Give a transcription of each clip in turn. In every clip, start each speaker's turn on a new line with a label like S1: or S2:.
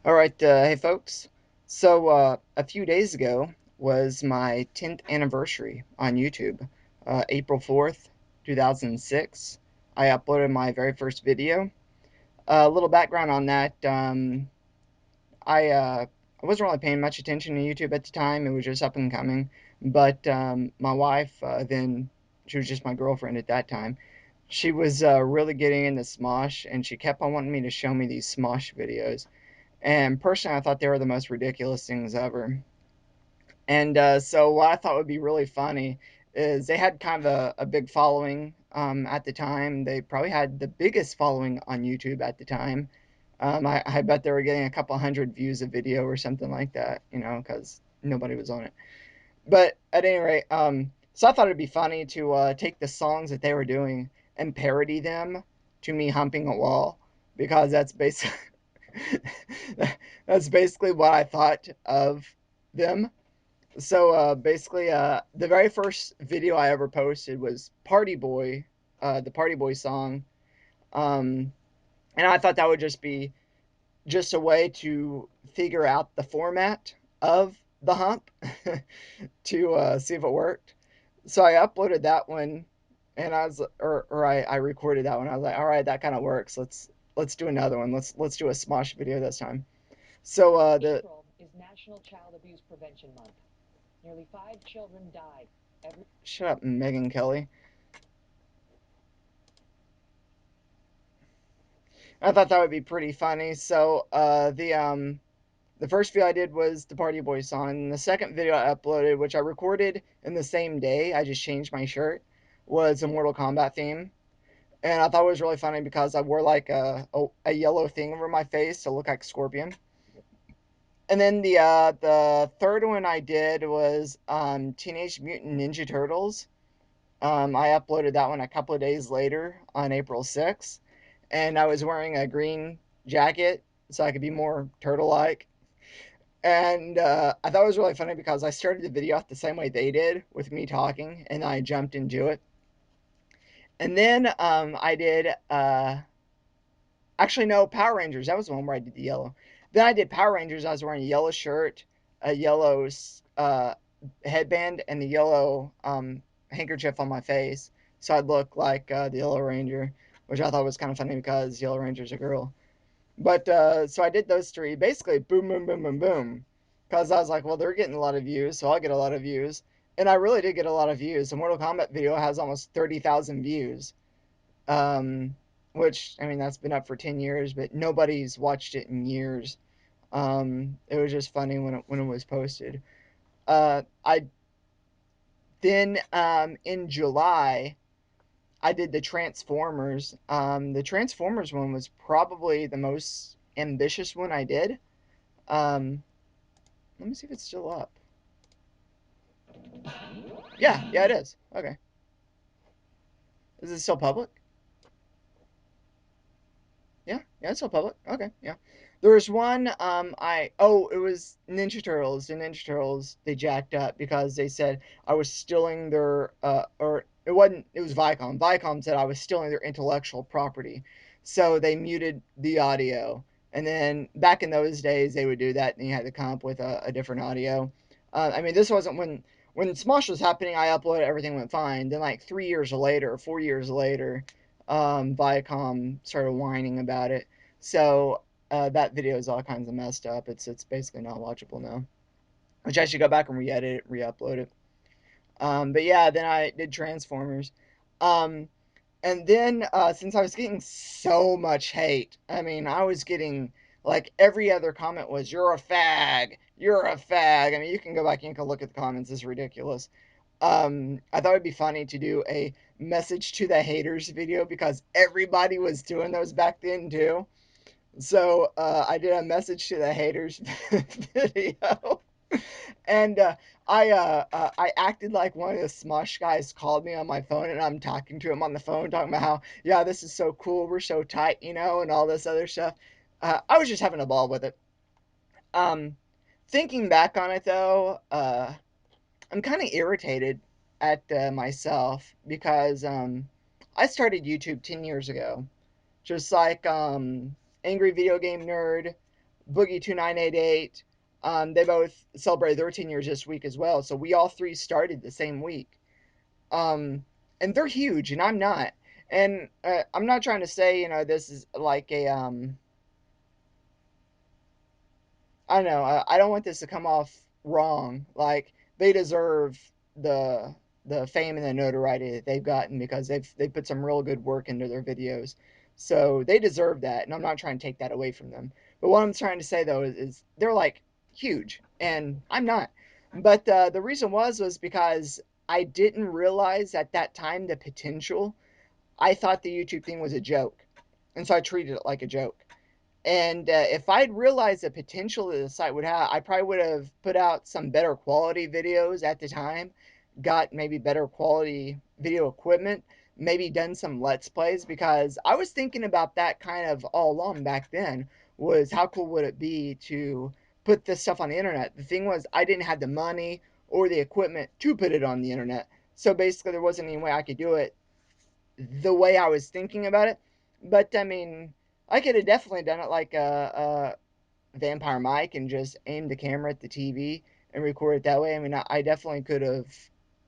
S1: All right, hey folks. So a few days ago was my 10th anniversary on YouTube. April 4th, 2006. I uploaded my very first video. A little background on that. I wasn't really paying much attention to YouTube at the time. It was just up and coming. But my wife, then she was just my girlfriend at that time. She was really getting into Smosh, and she kept on wanting me to show me these Smosh videos. And personally, I thought they were the most ridiculous things ever. And so, what I thought would be really funny is they had kind of a big following at the time. They probably had the biggest following on YouTube at the time. I bet they were getting a couple hundred views a video or something like that, because nobody was on it. But at any rate, so I thought it'd be funny to take the songs that they were doing and parody them to me humping a wall, because that's basically that's basically what I thought of them. So basically, the very first video I ever posted was Party Boy, the Party Boy song. Um, and I thought that would just be just a way to figure out the format of the hump to see if it worked. So I uploaded that one, and I recorded that one. I was like, all right, that kind of works. Let's do another one. Let's do a Smosh video this time. So the
S2: April is National Child Abuse Prevention Month. Nearly 5 children die every.
S1: Shut up, Megan Kelly. I thought that would be pretty funny. So the first video I did was the Party Boy song. And the second video I uploaded, which I recorded in the same day, I just changed my shirt, was a Mortal Kombat theme. And I thought it was really funny because I wore like a yellow thing over my face to look like Scorpion. And then the third one I did was Teenage Mutant Ninja Turtles. I uploaded that one a couple of days later on April 6th, and I was wearing a green jacket so I could be more turtle-like. And I thought it was really funny because I started the video off the same way they did, with me talking, and I jumped into it. And then I did actually no, Power Rangers. That was the one where I did the yellow. Then I did Power Rangers. I was wearing a yellow shirt, a yellow uh, headband, and the yellow handkerchief on my face, so I'd look like the Yellow Ranger, which I thought was kind of funny because Yellow Ranger's a girl. But so I did those three, basically boom, boom, boom, boom, boom, because I was like, well, they're getting a lot of views, so I'll get a lot of views, and I really did get a lot of views. The Mortal Kombat video has almost 30,000 views, um, which I mean that's been up for 10 years, but nobody's watched it in years. It was just funny when it was posted. I then in July I did the Transformers. The Transformers one was probably the most ambitious one I did. Um, Let me see if it's still up. Yeah, it is. Okay, is it still public? Yeah, it's still public. Okay, yeah. There was one. It was Ninja Turtles. The Ninja Turtles they jacked up because they said I was stealing their or it wasn't. It was Viacom. Viacom said I was stealing their intellectual property, so they muted the audio. And then back in those days, they would do that, and you had to come up with a different audio. I mean, this wasn't when Smosh was happening. I uploaded everything went fine. Then like 3 years later, 4 years later, Viacom started whining about it. So that video is all kinds of messed up. It's basically not watchable now. Which I should go back and re-edit it, re-upload it. But yeah, then I did Transformers. Um, and then since I was getting so much hate, I mean, I was getting like every other comment was "You're a fag, you're a fag." I mean, you can go back and you can look at the comments. It's ridiculous. I thought it'd be funny to do a message to the haters video because everybody was doing those back then too. So I did a message to the haters video, and I acted like one of the Smosh guys called me on my phone, and I'm talking to him on the phone, talking about how yeah, this is so cool, we're so tight, and all this other stuff. I was just having a ball with it. Um, Thinking back on it though, I'm kind of irritated at myself because I started YouTube 10 years ago, just like Angry Video Game Nerd, Boogie2988. They both celebrated 13 years this week as well. So we all three started the same week. Um, and they're huge, and I'm not. And I'm not trying to say, this is like a I don't know. I don't want this to come off wrong. Like they deserve the the fame and the notoriety that they've gotten because they've put some real good work into their videos. So they deserve that, and I'm not trying to take that away from them. But what I'm trying to say though is they're like huge, and I'm not. But the reason was because I didn't realize at that time the potential. I thought the YouTube thing was a joke, and so I treated it like a joke. And if I'd realized the potential that the site would have, I probably would have put out some better quality videos at the time, got maybe better quality video equipment, maybe done some Let's Plays, because I was thinking about that kind of all along back then, was how cool would it be to put this stuff on the internet? The thing was, I didn't have the money or the equipment to put it on the internet. So basically, there wasn't any way I could do it the way I was thinking about it. But I mean, I could have definitely done it like a Vampire Mike and just aim the camera at the TV and record it that way. I mean, I definitely could have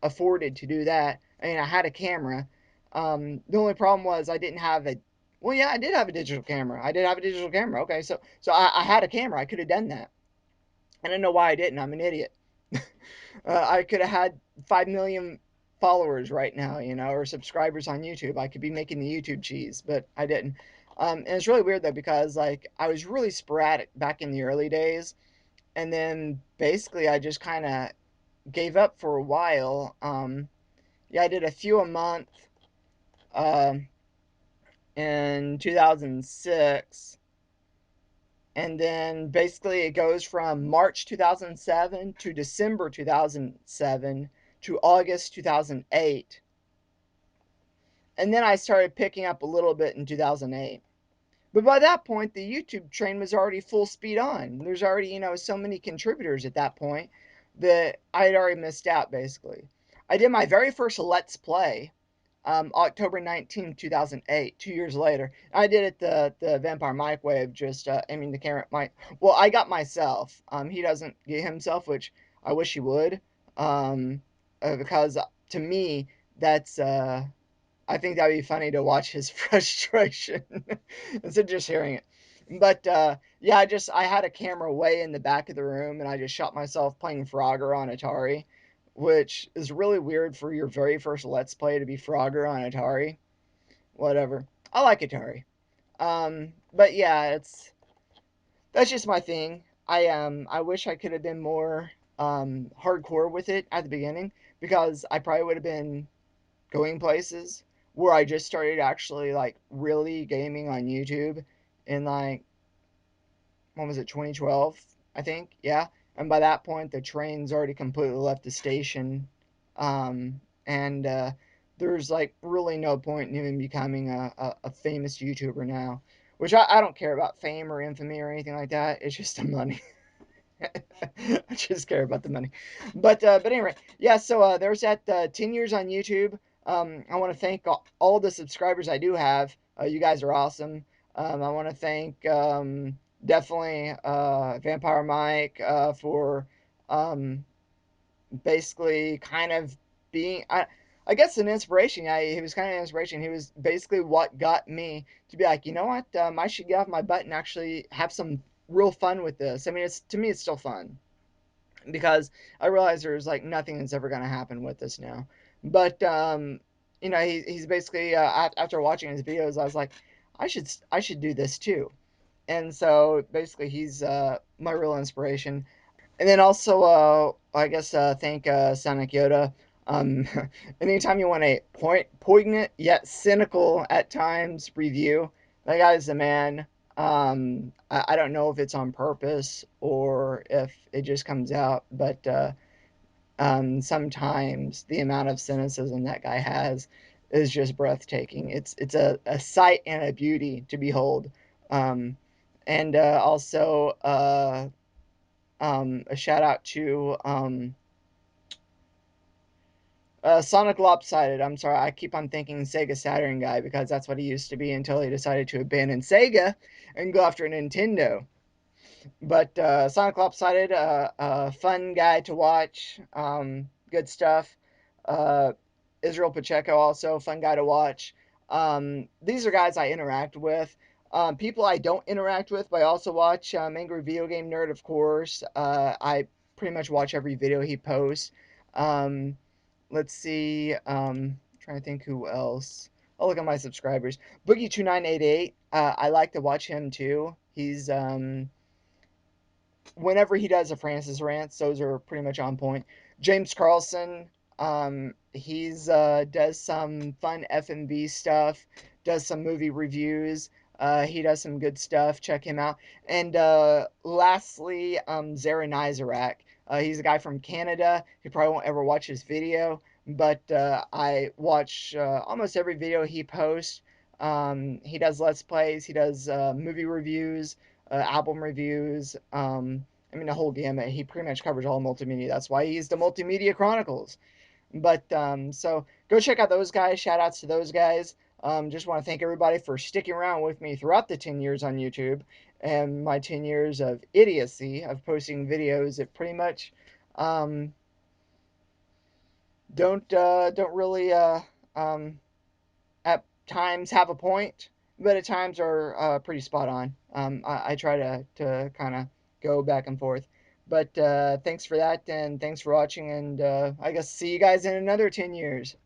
S1: afforded to do that. I mean, I had a camera. The only problem was I didn't have a. Well, yeah, I did have a digital camera. I did have a digital camera. Okay, so I had a camera. I could have done that. I don't know why I didn't. I'm an idiot. I could have had 5 million followers right now, or subscribers on YouTube. I could be making the YouTube cheese, but I didn't. And it's really weird though because like I was really sporadic back in the early days, and then basically I just kind of gave up for a while. Yeah, I did a few a month uh, in 2006, and then basically it goes from March 2007 to December 2007 to August 2008. And then I started picking up a little bit in 2008. But by that point, the YouTube train was already full speed on. There's already, so many contributors at that point that I had already missed out, basically. I did my very first Let's Play October 19th, 2008, 2 years later. I did it the Vampire Microwave, just aiming the camera at my. Well, I got myself. He doesn't get himself, which I wish he would. Um, because to me, that's I think that'd be funny to watch his frustration instead of just hearing it. But yeah, I had a camera way in the back of the room, and I just shot myself playing Frogger on Atari, which is really weird for your very first Let's Play to be Frogger on Atari. Whatever. I like Atari. But yeah, that's just my thing. I wish I could have been more hardcore with it at the beginning because I probably would have been going places where I just started actually like really gaming on YouTube in like when was it, 2012, I think. Yeah. And by that point the train's already completely left the station. And there's like really no point in even becoming a famous YouTuber now, which I don't care about fame or infamy or anything like that. It's just the money. I just care about the money. But anyway, yeah. So there's that 10 years on YouTube. I want to thank all the subscribers I do have. You guys are awesome. I want to thank definitely Vampire Mike for um, basically kind of being I guess an inspiration. Yeah, he was kind of an inspiration. He was basically what got me to be like, you know what, I should get off my butt and actually have some real fun with this. I mean, it's to me, it's still fun because I realize there's like nothing that's ever gonna happen with this now. But he's basically after watching his videos, I was like, I should do this too. And so basically, he's my real inspiration. And then also, I guess thank Sonic Yoda. Um, anytime you want a poignant yet cynical at times review, that guy's the man. I don't know if it's on purpose or if it just comes out, but sometimes the amount of cynicism that guy has is just breathtaking. It's a sight and a beauty to behold. Um, and also a shout out to Sonic Lopsided. I'm sorry, I keep on thinking Sega Saturn guy because that's what he used to be until he decided to abandon Sega and go after Nintendo. But Sonic Lopsided, fun guy to watch. Good stuff. Uh, Israel Pacheco, also fun guy to watch. These are guys I interact with. People I don't interact with, but I also watch Angry Video Game Nerd, of course. I pretty much watch every video he posts. Um, let's see. Trying to think who else. I'll look at my subscribers. Boogie2988. I like to watch him too. He's whenever he does a Francis rants, those are pretty much on point. James Carlson, he's does some fun F&B stuff, does some movie reviews. He does some good stuff. Check him out. And lastly, Zara Nizarak. He's a guy from Canada. You probably won't ever watch his video, but I watch almost every video he posts. He does Let's Plays. He does movie reviews, album reviews. I mean, the whole gamut. He pretty much covers all multimedia. That's why he's the Multimedia Chronicles. But so go check out those guys. Shout outs to those guys. Just want to thank everybody for sticking around with me throughout the 10 years on YouTube and my 10 years of idiocy of posting videos that pretty much um, don't really um, at times have a point, but at times are pretty spot on. I try to kind of go back and forth. But thanks for that, and thanks for watching, and I guess see you guys in another 10 years.